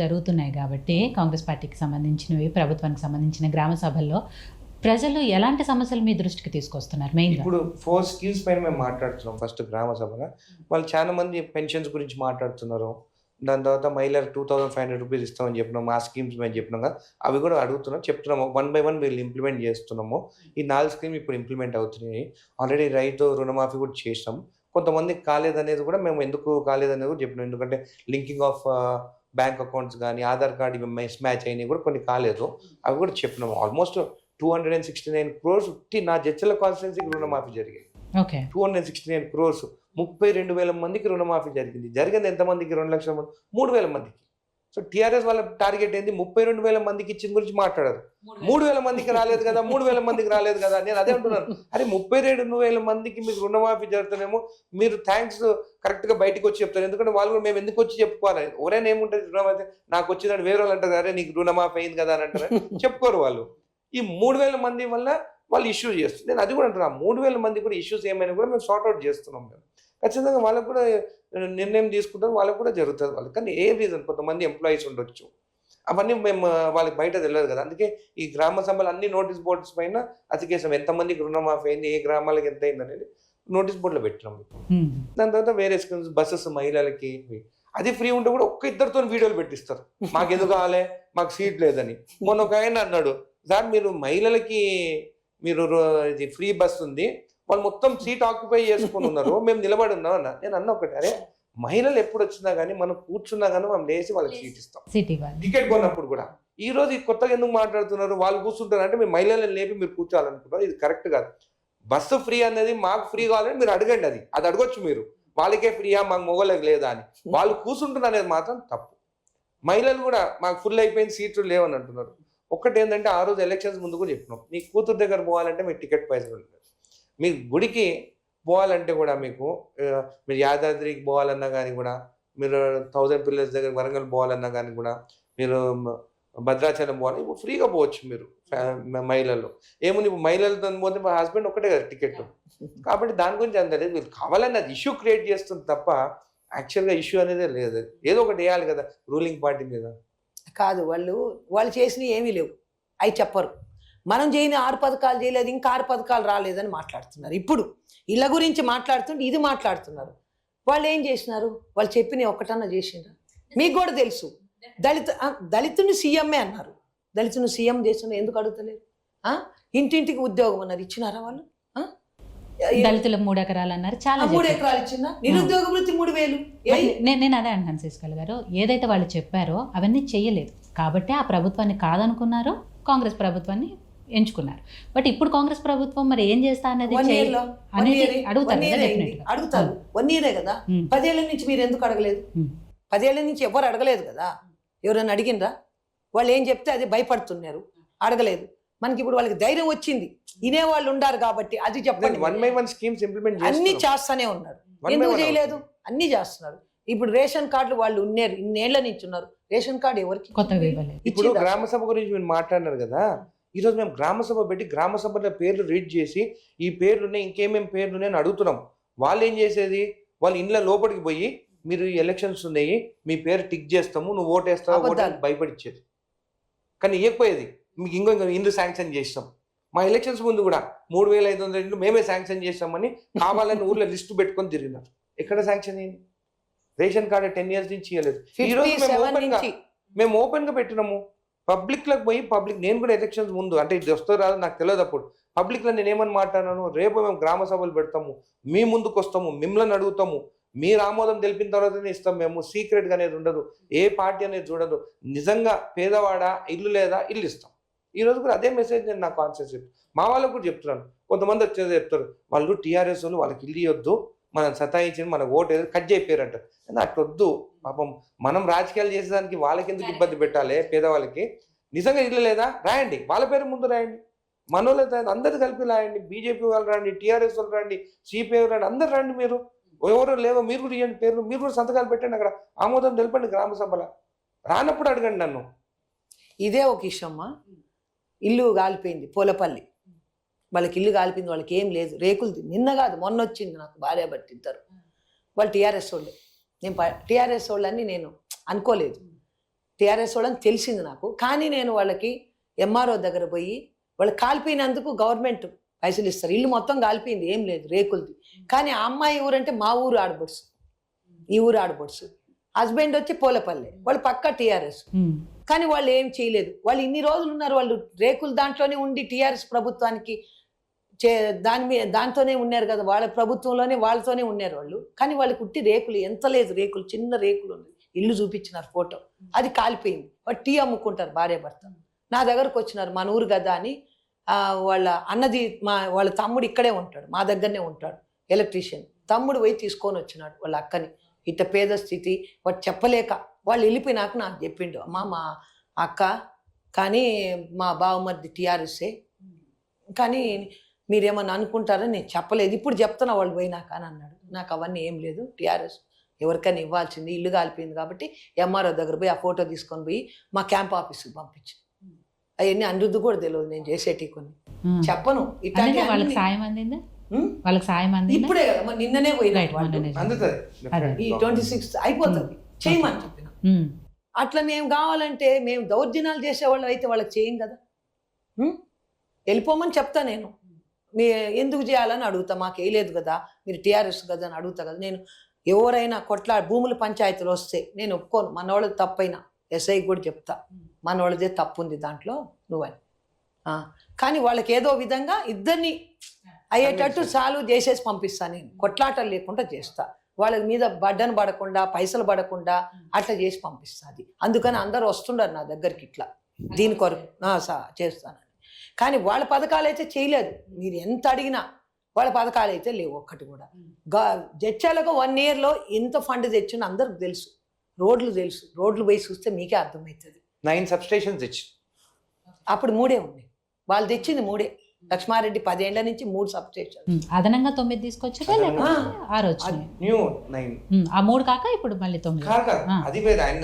జరుగుతున్నాయి కాబట్టి కాంగ్రెస్ పార్టీకి సంబంధించినవి, ప్రభుత్వానికి సంబంధించిన గ్రామ సభల్లో ప్రజలు ఎలాంటి సమస్యలు మీ దృష్టికి తీసుకొస్తున్నారు? మెయిన్గా ఇప్పుడు 4 స్కీమ్స్ పైన మేము మాట్లాడుతున్నాం. ఫస్ట్ గ్రామ సభగా వాళ్ళు చాలా మంది పెన్షన్స్ గురించి మాట్లాడుతున్నారు. దాని తర్వాత మహిళలకు 2500 రూపీస్ ఇస్తామని చెప్పినాము. ఆ స్కీమ్స్ మేము చెప్పినాం కదా, అవి కూడా అడుగుతున్నాం, చెప్తున్నాము. 1 by 1 వీళ్ళు ఇంప్లిమెంట్ చేస్తున్నాము. ఈ 4 స్కీమ్ ఇప్పుడు ఇంప్లిమెంట్ అవుతున్నాయి. ఆల్రెడీ రైతు రుణమాఫీ కూడా చేసినాం. కొంతమందికి కాలేదనేది కూడా మేము ఎందుకు కాలేదనేది కూడా చెప్పినాం. ఎందుకంటే లింకింగ్ ఆఫ్ బ్యాంక్ అకౌంట్స్ కానీ ఆధార్ కార్డు ఇవి మిస్ మ్యాచ్ అయినవి కూడా కొన్ని కాలేదు. అవి కూడా చెప్పినాము. ఆల్మోస్ట్ 269 crores నా జడ్చల కాన్స్టిట్యున్సీకి రుణమాఫీ జరిగింది. ఓకే, 269 crores 32,000 మందికి రుణమాఫీ జరిగింది. జరిగింది ఎంతమందికి? 2 లక్షల మంది, 3,000 మందికి. సో టీఆర్ఎస్ వాళ్ళ టార్గెట్ ఏంది? 32,000 మందికి ఇచ్చిన గురించి మాట్లాడరు. 3,000 మందికి రాలేదు కదా, 3,000 మందికి రాలేదు కదా. నేను అదే అంటున్నాను. అరే 32,000 మందికి మీకు రుణమాఫీ జరుగుతానేమో, మీరు థ్యాంక్స్ కరెక్ట్గా బయటకు వచ్చి చెప్తారు. ఎందుకంటే వాళ్ళు కూడా మేము ఎందుకు వచ్చి చెప్పుకోవాలి? ఎవరైనా ఏముంటుంది రుణమాఫీ నాకు వచ్చిందని వేరే వాళ్ళు అంటారు, అరే నీకు రుణమాఫీ అయింది కదా అని అంటారు. చెప్పుకోరు వాళ్ళు. ఈ 3,000 మంది వల్ల వాళ్ళు ఇష్యూస్ చేస్తారు. నేను అది కూడా అంటున్నాను, 3,000 మంది కూడా ఇష్యూస్ ఏమైనా కూడా మేము సార్ట్అవుట్ చేస్తున్నాం. మేము ఖచ్చితంగా వాళ్ళకు కూడా నిర్ణయం తీసుకుంటాం, వాళ్ళకు కూడా జరుగుతుంది. వాళ్ళకి కానీ ఏ రీజన్, కొంతమంది ఎంప్లాయీస్ ఉండొచ్చు, అవన్నీ మేము వాళ్ళకి బయట తెలియదు కదా. అందుకే ఈ గ్రామ సభలు అన్ని నోటీస్ బోర్డ్స్ పైన అతికేసాం. ఎంతమందికి రుణమాఫీ అయింది, ఏ గ్రామాలకు ఎంత అయింది అనేది నోటీస్ బోర్డులో పెట్టినాం. దాని తర్వాత వేరే స్కీమ్స్, బస్సెస్ మహిళలకి అది ఫ్రీ ఉంటే కూడా ఒక్క ఇద్దరితో వీడియోలు పెట్టిస్తారు. మాకు ఎందుకు కావాలి, మాకు సీట్ లేదని. మొన్న ఒక ఆయన అన్నాడు, సార్ మీరు మహిళలకి మీరు ఇది ఫ్రీ బస్ ఉంది, వాళ్ళు మొత్తం సీట్ ఆక్యుపై చేసుకుని ఉన్నారు, మేము నిలబడి ఉన్నాం అన్న. నేను అన్న ఒకటి, అరే మహిళలు ఎప్పుడు వచ్చినా కానీ మనం కూర్చున్నా కానీ మనం లేచి వాళ్ళకి సీట్ ఇస్తాం. టికెట్ కొన్నప్పుడు కూడా ఈ రోజు కొత్తగా ఎందుకు మాట్లాడుతున్నారు? వాళ్ళు కూర్చుంటారు అంటే మీరు మహిళలను లేపి మీరు కూర్చోవాలనుకుంటారు. ఇది కరెక్ట్ కాదు. బస్సు ఫ్రీ అనేది మాకు ఫ్రీ కావాలని మీరు అడగండి. అది అడగొచ్చు మీరు, వాళ్ళకే ఫ్రీయా మాకు మొగోళ్ళకి లేదా అని. వాళ్ళు కూర్చుంటున్నారు అనేది మాత్రం తప్పు. మహిళలు కూడా మాకు ఫుల్ అయిపోయిన సీట్లు లేవని అంటున్నారు. ఒక్కటి ఏంటంటే, ఆ రోజు ఎలక్షన్స్ ముందు కూడా చెప్పినాం, మీ కూతురు దగ్గర పోవాలంటే మీకు టికెట్ పైసలు ఉంటుంది. మీ గుడికి పోవాలంటే కూడా మీకు మీరు యాదాద్రికి పోవాలన్నా కానీ కూడా, మీరు 1000 పిల్లర్స్ దగ్గర వరంగల్ పోవాలన్నా కానీ కూడా, మీరు భద్రాచలం పోవాలి, ఇప్పుడు ఫ్రీగా పోవచ్చు మీరు మహిళలు. ఏముంది ఇప్పుడు మహిళలతో పోతే మా హస్బెండ్ ఒకటే కదా టికెట్. కాబట్టి దాని గురించి అంత లేదు. మీరు కావాలని అది ఇష్యూ క్రియేట్ చేస్తుంది తప్ప యాక్చువల్గా ఇష్యూ అనేది లేదు. ఏదో ఒకటి వేయాలి కదా రూలింగ్ పార్టీ మీద. కాదు, వాళ్ళు చేసినవి ఏమీ లేవు, అవి చెప్పరు. మనం చేయని 6 పథకాలు చేయలేదు, ఇంకా 6 పథకాలు రాలేదని మాట్లాడుతున్నారు. ఇప్పుడు ఇళ్ళ గురించి మాట్లాడుతుంటే ఇది మాట్లాడుతున్నారు. వాళ్ళు ఏం చేసినారు? వాళ్ళు చెప్పిన ఒక్కటన్నా చేసిండ్రా? మీకు కూడా తెలుసు, దళితుని సీఎంఏ అన్నారు. దళితుని సీఎం చేస్తున్నా ఎందుకు అడుగుతలేరు? ఇంటింటికి ఉద్యోగం అన్నారు, ఇచ్చినారా వాళ్ళు? దళితులకు 3 ఎకరాలు అన్నారు, చాలా 3 ఎకరాలు ఇచ్చిందా? నిరుద్యోగ వృత్తి 3,000. నేను అదే అంటాను శశికళ గారు, ఏదైతే వాళ్ళు చెప్పారో అవన్నీ చెయ్యలేదు కాబట్టి ఆ ప్రభుత్వాన్ని కాదనుకున్నారు, కాంగ్రెస్ ప్రభుత్వాన్ని ఎంచుకున్నారు. బట్ ఇప్పుడు కాంగ్రెస్ ప్రభుత్వం మరి ఏం చేస్తా అనేది అడుగుతారు. 1 year కదా, 10 ఏళ్ల నుంచి మీరు ఎందుకు అడగలేదు? 10 ఏళ్ల నుంచి ఎవరు అడగలేదు కదా. ఎవరైనా అడిగిండ్రా? వాళ్ళు ఏం చెప్తే అది భయపడుతున్నారు, అడగలేదు. మనకి ఇప్పుడు వాళ్ళకి ధైర్యం వచ్చింది, వినేవాళ్ళు ఉండారు కాబట్టి. అది చెప్పండి. 1 by 1 స్కీమ్స్ ఇంప్లిమెంట్ అన్ని చేస్తానే ఉన్నారు. ఎందుకు చేయలేదు? అన్ని చేస్తున్నారు. ఇప్పుడు రేషన్ కార్డులు వాళ్ళు ఉన్నారు, ఇన్నేళ్ల నుంచి ఉన్నారు. రేషన్ కార్డు ఎవరికి కొత్తగా ఇవ్వలేదు. ఇప్పుడు గ్రామ సభ గురించి మీరు మాట్లాడినారు కదా, ఈరోజు మేము గ్రామ సభ పెట్టి గ్రామ సభలో పేర్లు రీడ్ చేసి ఈ పేర్లున్నాయి, ఇంకేమేమి పేర్లున్నాయి అని అడుగుతున్నాం. వాళ్ళు ఏం చేసేది, వాళ్ళు ఇంట్లో లోపలికి పోయి మీరు ఎలక్షన్స్ ఉన్నాయి, మీ పేరు టిక్ చేస్తాము, నువ్వు ఓటేస్తావు భయపడిచ్చేది. కానీ ఇవ్వకపోయేది, మీకు ఇంకో ఇండ్లు శాంక్షన్ చేస్తాం. మా ఎలక్షన్స్ ముందు కూడా 3,500 ఇండ్లు మేమే శాంక్షన్ చేస్తామని కావాలని ఊర్లో లిస్టు పెట్టుకొని తిరిగినారు. ఎక్కడ శాంక్షన్ అయింది? రేషన్ కార్డు 10 years నుంచి ఇవ్వలేదు. ఈరోజు మేము ఓపెన్ గా పెట్టినాము. పబ్లిక్ లకు పోయి నేను కూడా ఎలక్షన్స్ ముందు, అంటే ఇది వస్తో రాదు నాకు తెలియదు, అప్పుడు పబ్లిక్ లో నేను ఏమని మాట్లాడాను, రేపు మేము గ్రామ సభలు పెడతాము, మీ ముందుకు వస్తాము, మిమ్మల్ని అడుగుతాము, మీరు ఆమోదం తెలిపిన తర్వాతనే ఇస్తాం, మేము సీక్రెట్గా అనేది ఉండదు, ఏ పార్టీ అనేది చూడదు, నిజంగా పేదవాడ ఇల్లు లేదా ఇల్లు ఇస్తాం. ఈ రోజు కూడా అదే మెసేజ్ నేను నా కాన్షియస్ మా వాళ్ళకు కూడా చెప్తున్నాను. కొంతమంది వచ్చేది చెప్తారు, వాళ్ళు టీఆర్ఎస్ వాళ్ళు, వాళ్ళకి ఇల్లు ఇవ్వద్దు, మనం సతాయించి మనకు ఓటు కట్ చేయపోయారంటారు. అట్లొద్దు. పాపం మనం రాజకీయాలు చేసేదానికి వాళ్ళకి ఎందుకు ఇబ్బంది పెట్టాలి? పేదవాళ్ళకి నిజంగా ఇల్లు లేదా రాయండి, వాళ్ళ పేరు ముందు రాయండి, మనోళ్ళు అందరు కలిపి రాయండి. బీజేపీ వాళ్ళు రండి, టీఆర్ఎస్ వాళ్ళు రండి, సిపిఐ రండి, అందరు రండి. మీరు ఎవరు లేవో మీరు కూడా ఇవ్వండి పేర్లు, మీరు కూడా సంతకాలు పెట్టండి, అక్కడ ఆమోదం తెలపండి గ్రామ సభలో. రానప్పుడు అడగండి నన్ను. ఇదే ఒక ఇష్టమ్మా. ఇల్లు కాలిపోయింది పోలపల్లి, వాళ్ళకి ఇల్లు కాలిపోయింది, వాళ్ళకి ఏం లేదు, రేకులు. నిన్న కాదు మొన్న వచ్చింది నాకు భార్య బట్టి ఇద్దరు. వాళ్ళు టీఆర్ఎస్ వాళ్ళు. నేను టీఆర్ఎస్ వాళ్ళని నేను అనుకోలేదు. టీఆర్ఎస్ వాళ్ళని తెలిసింది నాకు. కానీ నేను వాళ్ళకి ఎంఆర్ఓ దగ్గర పోయి వాళ్ళు కాలిపోయినందుకు గవర్నమెంట్ పైసలు ఇస్తారు. ఇల్లు మొత్తం కాలిపోయింది, ఏం లేదు, రేకులది. కానీ ఆ అమ్మాయి ఊరంటే మా ఊరు ఆడబడుసు, ఈ ఊరు ఆడబడుసు. హస్బెండ్ వచ్చి పోలేపల్లి, వాళ్ళు పక్కా టీఆర్ఎస్. కానీ వాళ్ళు ఏం చేయలేదు. వాళ్ళు ఇన్ని రోజులు ఉన్నారు, వాళ్ళు రేకులు దాంట్లోనే ఉండి టీఆర్ఎస్ ప్రభుత్వానికి దాంతోనే ఉన్నారు కదా, వాళ్ళ ప్రభుత్వంలోనే వాళ్ళతోనే ఉన్నారు వాళ్ళు. కానీ వాళ్ళకి ఉట్టి రేకులు, ఎంత లేదు రేకులు, చిన్న రేకులు ఉంది. ఇల్లు చూపించినారు ఫోటో, అది కాలిపోయింది. వాళ్ళు టీ అమ్ముకుంటారు భార్య భర్త. నా దగ్గరకు వచ్చినారు, మన ఊరు కదా అని. వాళ్ళ అన్నది వాళ్ళ తమ్ముడు ఇక్కడే ఉంటాడు, మా దగ్గరనే ఉంటాడు, ఎలక్ట్రీషియన్. తమ్ముడు పోయి తీసుకొని వచ్చినాడు వాళ్ళ అక్కని. ఇంత పేద స్థితి, వాడు చెప్పలేక వాళ్ళు వెళ్ళిపోయినాక నాకు చెప్పిండు, అమ్మా మా అక్క కానీ మా బావమరిది టీఆర్ఎస్ఏ, కానీ మీరేమన్నా అనుకుంటారని నేను చెప్పలేదు, ఇప్పుడు చెప్తున్నా వాళ్ళు పోయినాక అని అన్నాడు. నాకు అవన్నీ ఏం లేదు, టీఆర్ఎస్ ఎవరికైనా ఇవ్వాల్సింది, ఇల్లు కాలిపోయింది కాబట్టి ఎంఆర్ఓ దగ్గర పోయి ఆ ఫోటో తీసుకొని పోయి మా క్యాంప్ ఆఫీస్కి పంపించి. అవన్నీ అనిరుద్ధి కూడా తెలియదు నేను చేసేటి కొన్ని చెప్పను. వాళ్ళకి సాయం అందిందా? వాళ్ళకి సాయం అందిందా? ఇప్పుడే కదా మరి నిన్ననే పోయినా, ఈ 26 అయిపోతుంది చేయమని చెప్పిన. అట్లా మేము కావాలంటే మేము దౌర్జన్యాలు చేసేవాళ్ళు అయితే వాళ్ళకి చేయం కదా, వెళ్ళిపోమని చెప్తా నేను. మీ ఎందుకు చేయాలని అడుగుతా, మాకు వేయలేదు కదా, మీరు టీఆర్ఎస్ కదా అని అడుగుతా కదా నేను. ఎవరైనా భూముల పంచాయతీలు వస్తే నేను ఒప్పుకోను, మనోళ్ళది తప్పైనా ఎస్ఐకి కూడా చెప్తా, మనోళ్ళదే తప్పు ఉంది దాంట్లో నువ్వని. కానీ వాళ్ళకి ఏదో విధంగా ఇద్దరిని అయ్యేటట్టు సాల్వ్ చేసేసి పంపిస్తాను నేను, కొట్లాటలు లేకుండా చేస్తా. వాళ్ళ మీద బడ్డను పడకుండా, పైసలు పడకుండా అట్లా చేసి పంపిస్తుంది. అందుకని అందరూ వస్తుండారు నా దగ్గరికి ఇట్లా దీని కొరకు చేస్తాను. కానీ వాళ్ళ పథకాలు అయితే చేయలేదు, మీరు ఎంత అడిగినా వాళ్ళ పథకాలు అయితే లేవు ఒక్కటి కూడా. జడ్చాలకు 1 yearలో ఎంత ఫండ్ తెచ్చిందో అందరికి తెలుసు, రోడ్లు తెలుసు, రోడ్లు పోయి చూస్తే మీకే అర్థమవుతుంది. 9 substations తెచ్చి అప్పుడు 3 ఉన్నాయి, వాళ్ళు తెచ్చింది 3. లక్ష్మారెడ్డి 10 ఏళ్ల నుంచి 3 సబ్స్టేషన్, అదనంగా 9 తీసుకొచ్చారా లేకపోతే 6 వచ్చినాయి? న్యూ 9. ఆ 3 కాక ఇప్పుడు మళ్ళీ 9. అది వేరే. ఆయన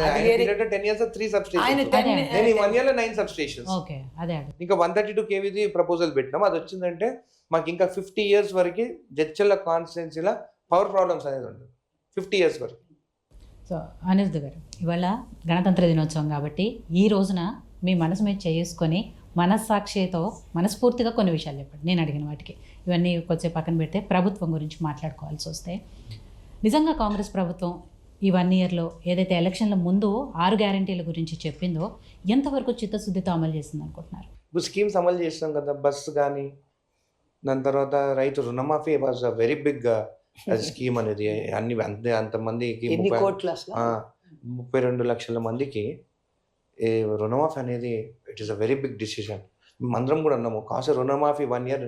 10 years 3 substations, నేను ఈ 1 year లో 9 substations. ఓకే, అదే ఇంకా 132 kV ప్రపోజల్ పెట్టినాం. అది వచ్చిందంటే మాకు ఇంకా 50 years వరకు జడ్చర్ల కాన్స్టిట్యున్సీలో పవర్ ప్రాబ్లమ్స్ అనేది ఉండదు, 50 years వరకు. సో అనిరుద్ధ్ గారు, ఇవాళ గణతంత్ర దినోత్సవం కాబట్టి ఈ రోజున మీ మనసు మీద చేసుకొని మనస్సాక్షితో మనస్ఫూర్తిగా కొన్ని విషయాలు చెప్పండి. నేను అడిగిన వాటికి ఇవన్నీ కొద్దిసేపు పక్కన పెడితే ప్రభుత్వం గురించి మాట్లాడుకోవాల్సి వస్తే, నిజంగా కాంగ్రెస్ ప్రభుత్వం ఈ 1 yearలో ఏదైతే ఎలక్షన్ల ముందు 6 గ్యారంటీల గురించి చెప్పిందో ఎంతవరకు చిత్తశుద్ధితో అమలు చేసింది అనుకుంటున్నారు? ఇప్పుడు స్కీమ్స్ అమలు చేస్తాం కదా, బస్సు కానీ, దాని తర్వాత రైతు రుణమాఫీ was a very big scheme అనేది. అంతమందికి 32 లక్షల మందికి రుణమాఫీ అనేది it is a very big decision. మేమందరం కూడా అన్నాము, కాస్త రుణమాఫీ 1 year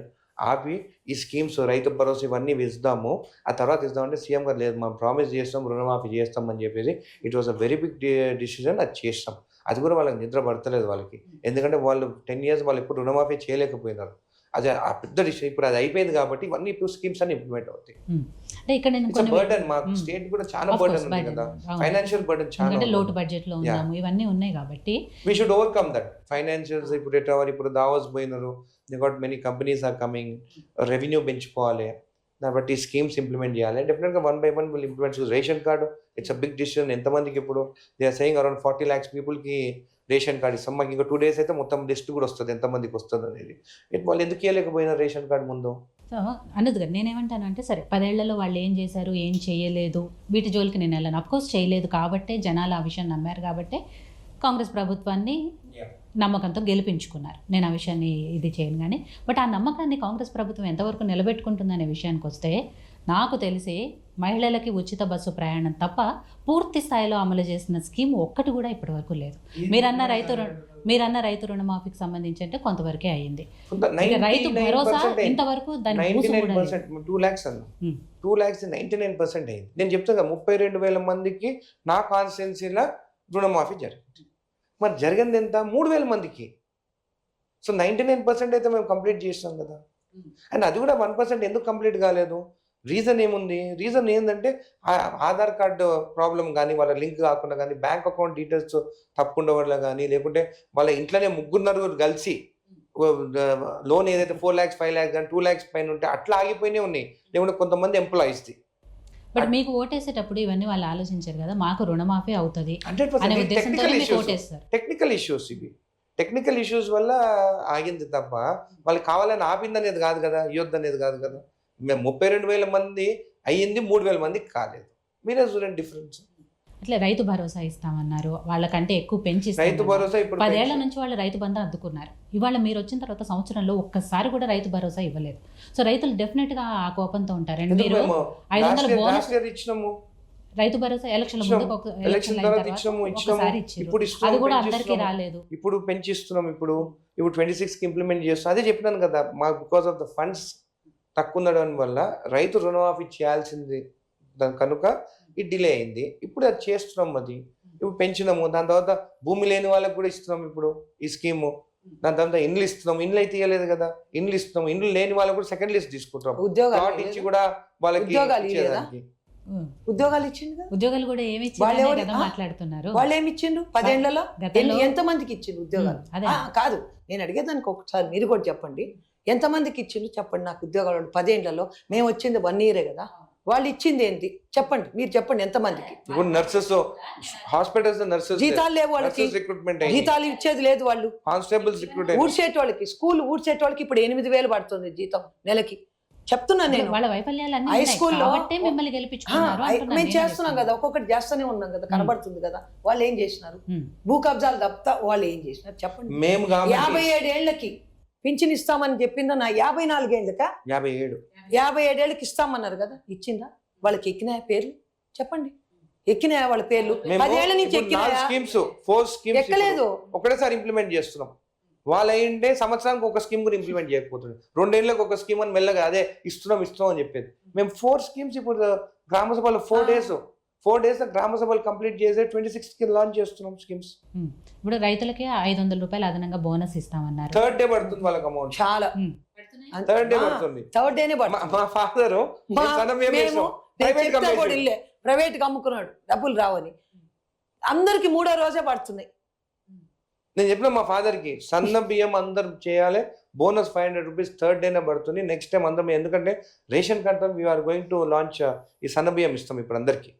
ఆపి ఈ స్కీమ్స్ రైతు భరోసా ఇవన్నీ ఇద్దాము, ఆ తర్వాత ఇద్దామంటే సీఎం గారు లేదు మనం ప్రామిస్ చేస్తాం రుణమాఫీ చేస్తామని చెప్పేసి. It was a very big decision, అది చేస్తాం. అది కూడా వాళ్ళకి నిద్ర పడతలేదు వాళ్ళకి, ఎందుకంటే వాళ్ళు 10 years వాళ్ళు ఎప్పుడు రుణమాఫీ చేయలేకపోయినారు. అదే ఆ పెద్ద డిసిషన్. ఇప్పుడు అది అయిపోయింది కాబట్టి ఇవన్నీ ఇప్పుడు స్కీమ్స్ అన్ని ఇంప్లిమెంట్ అవుతాయి. బర్డెన్ మా స్టేట్ కూడా చాలా బర్డెన్ ఉంది కదా, ఫైనాన్షియల్ బర్డెన్ చాలా, లోటు బడ్జెట్ లో ఉన్నాము, ఇవన్నీ ఉన్నాయి కాబట్టి we should overcome that. Financials ఇప్పుడు దావోస్ పోయినారు, they got many companies are coming, revenue పెంచుకోవాలి, కాబట్టి స్కీమ్స్ ఇంప్లిమెంట్ చేయాలి. డెఫినెట్గా 1 by 1 will implement. Ration card it's a big decision. ఎంతమందికి ఇప్పుడు they are saying around 40 lakhs పీపుల్కి రేషన్ కార్డు ఇస్తాం. మాకు ఇంకా 2 days అయితే మొత్తం లిస్ట్ కూడా వస్తుంది ఎంతమందికి వస్తుంది అనేది. వాళ్ళు ఎందుకు ఇవ్వలేకపోయినారు రేషన్ కార్డు ముందు? సో అన్నది గారు, నేనేమంటానంటే సరే 10 ఏళ్లలో వాళ్ళు ఏం చేశారు, ఏం చేయలేదు, వీటి జోలికి నేను వెళ్ళాను. అఫ్కోర్స్ చేయలేదు కాబట్టే జనాలు ఆ విషయం నమ్మారు, కాబట్టే కాంగ్రెస్ ప్రభుత్వాన్ని నమ్మకంతో గెలిపించుకున్నారు. నేను ఆ విషయాన్ని ఇది చేయను కానీ, బట్ ఆ నమ్మకాన్ని కాంగ్రెస్ ప్రభుత్వం ఎంతవరకు నిలబెట్టుకుంటుందనే విషయానికి వస్తే, నాకు తెలిసి మహిళలకి ఉచిత బస్సు ప్రయాణం తప్ప పూర్తి స్థాయిలో అమలు చేసిన స్కీమ్ ఒక్కటి కూడా ఇప్పటి వరకు లేదు. మీరన్న రైతు రుణమాఫీకి సంబంధించి అంటే కొంతవరకే అయ్యింది. రైతు భరోసా ఇంతవరకు 2 lakhs అన్న 2 lakhs 99% అయింది. నేను చెప్తాను కదా 32,000 మందికి నా కాన్స్టిట్యున్సీలో రుణమాఫీ జరిగింది. మరి జరిగింది ఎంత? 3,000 మందికి. సో 99% అయితే మేము కంప్లీట్ చేస్తాం కదా. అండ్ అది కూడా 1% ఎందుకు కంప్లీట్ కాలేదు? రీజన్ ఏముంది? రీజన్ ఏంటంటే ఆధార్ కార్డు ప్రాబ్లం కానీ, వాళ్ళ లింక్ కాకుండా కానీ, బ్యాంక్ అకౌంట్ డీటెయిల్స్ తప్పకుండా వల్ల కానీ, లేకుంటే వాళ్ళ ఇంట్లోనే 3 కలిసి లోన్ ఏదైతే 4 lakhs 5 lakhs కానీ 2 lakhs పైన ఉంటే అట్లా ఆగిపోయినాయి ఉన్నాయి. లేకుంటే కొంతమంది ఎంప్లాయీస్ది బట్ మీకు ఓటేసేటప్పుడు ఇవన్నీ వాళ్ళు ఆలోచించారు కదా, మాకు రుణమాఫీ అవుతుంది అనే 100% ఉద్దేశంతో టెక్నికల్ మీకు ఇష్యూస్, ఓటేస్తారు. టెక్నికల్ ఇష్యూస్ ఇవి. టెక్నికల్ ఇష్యూస్ వల్ల ఆగింది తప్ప వాళ్ళు కావాలని ఆపింది అనేది కాదు కదా, ఇవ్వద్దు అనేది కాదు కదా. మేము 32,000 మంది అయ్యింది, 3,000 మందికి కాలేదు. మీరే చూడండి డిఫరెన్స్. అట్లా రైతు భరోసా ఇస్తామన్నారు, వాళ్ళకంటే ఎక్కువ పెంచి రైతు భరోసా ఇప్పుడు 10 ఏళ్ల నుంచి వాళ్ళు రైతు బంధు అద్దుకున్నారు. ఇవాళ మీరు వచ్చిన తర్వాత సంవత్సరంలో ఒక్కసారి కూడా రైతు భరోసా ఇవ్వలేదు. సో రైతులు డెఫినెట్ గా ఆ కోపంతో ఉంటారండి. మీరు 500 బోనస్ ఇచ్చినాము, రైతు భరోసా ఎలక్షన్ ముందు ఎలక్షన్ తర్వాత ఇచ్చినాము, ఇప్పుడు అది కూడా అందరికీ రాలేదు. ఇప్పుడు పెంచిస్తున్నాం. ఇప్పుడు 26కి ఇంప్లిమెంట్ చేస్తాం. అదే చెప్పినాను కదా, మా బికాస్ ఆఫ్ ద ఫండ్స్ తక్కువ ఉండడం వల్ల రైతు రుణమాఫీ చేయాల్సింది కనుక ఇది డిలే అయింది. ఇప్పుడు అది చేస్తున్నాం. అది ఇప్పుడు పెంచినాము. దాని తర్వాత భూమి లేని వాళ్ళకి కూడా ఇస్తున్నాం ఇప్పుడు ఈ స్కీము. దాని తర్వాత ఇండ్లు ఇస్తున్నాం. ఇండ్లు అయితే ఇవ్వలేదు కదా, ఇండ్లు ఇస్తున్నాం. ఇండ్లు లేని వాళ్ళకి కూడా సెకండ్ లిస్ట్ తీసుకుంటాం. ప్లాట్ ఇచ్చి కూడా వాళ్ళకి ఇచ్చేదానికి ఉద్యోగాలు ఇచ్చిండు. ఉద్యోగాలు కూడా ఏమి ఇచ్చిండ్రు కదా మాట్లాడుతున్నారు. వాళ్ళు ఏమి ఇచ్చిండ్రు 10 ఏళ్లలో? ఎంత మందికి ఇచ్చిండ్రు ఉద్యోగాలు? కాదు, నేను అడిగేదానికి ఒకసారి మీరు కూడా చెప్పండి. ఎంతమందికి ఇచ్చిండ్రు చెప్పండి నాకు ఉద్యోగాలు 10 ఏళ్లలో. మేము వచ్చింది 1 ఇయరే కదా. వాళ్ళు ఇచ్చింది ఏంటి చెప్పండి, మీరు చెప్పండి ఎంతమందికి. ఇప్పుడు నర్సెస్, హాస్పిటల్స్ నర్సెస్ జీతాలు లేవు వాళ్ళకి, రిక్రూట్మెంట్ జీతాలు ఇచ్చేది లేదు. వాళ్ళు కానిస్టేబుల్స్ రిక్రూట్ ఊడ్చేట వాళ్ళకి, స్కూల్ ఊడ్చేట వాళ్ళకి ఇప్పుడు 8,000 పడుతుంది జీతం నెలకి. చెప్తున్నా నేను. వాళ్ళ వైఫల్యాలు హై స్కూల్లో మిమ్మల్ని గెలిపించుకున్నారు. మేము చేస్తున్నాం కదా, ఒక్కొక్కటి చేస్తూనే ఉన్నాం కదా, కనబడుతుంది కదా. వాళ్ళు ఏం చేసినారు? భూ కబ్జాలు తప్ప వాళ్ళు ఏం చేసినారు చెప్పండి. మేము 57 ఏళ్లకి పింఛన్ ఇస్తామని చెప్పిందా? నా 54 ఏళ్ళకా 57 ఏళ్ళకి ఇస్తామన్నారు కదా, ఇచ్చిందా? వాళ్ళకి ఎక్కినాయా పేర్లు చెప్పండి? ఎక్కినాయా వాళ్ళ పేర్లు? 10 ఏళ్ల నుంచి ఎక్కినాయా? ఎక్కలేదు. ఒకటేసారి ఇంప్లిమెంట్ చేస్తున్నాం. వాళ్ళు అయింటే సంవత్సరానికి ఒక స్కీమ్ కూడా ఇంప్లిమెంట్ చేయకపోతుంది. 2 ఏళ్ళకి ఒక స్కీమ్ అని మెల్లగా అదే ఇస్తున్నాం అని చెప్పేది. మేము 4 స్కీమ్స్ ఇప్పుడు గ్రామ సభలో 4 డేస్ గ్రామ సభలు కంప్లీట్ చేసి 26కి లాంచ్ చేస్తున్నాం స్కీమ్స్. ఇప్పుడు రైతులకి 500 రూపాయలు అదనంగా బోనస్ ఇస్తామన్నారు. 3rd డే పడుతుంది వాళ్ళకి అమౌంట్. చాలా 3rd డే పడుతుంది. 3rd డేనే పడుతుంది. మా ఫాదర్ ప్రైవేట్ అమ్ముకున్నాడు, డబ్బులు రావని. అందరికి 3వ రోజే పడుతున్నాయి. నేను చెప్పిన మా ఫాదర్ కి సన్న బియ్యం అందరం చేయాలి, బోనస్ 500 రూపీస్ 3rd డేనే పడుతుంది. నెక్స్ట్ టైం అందరం, ఎందుకంటే ration card we are going to launch ఈ సన్న బియ్యం ఇస్తాం ఇప్పుడు అందరికి.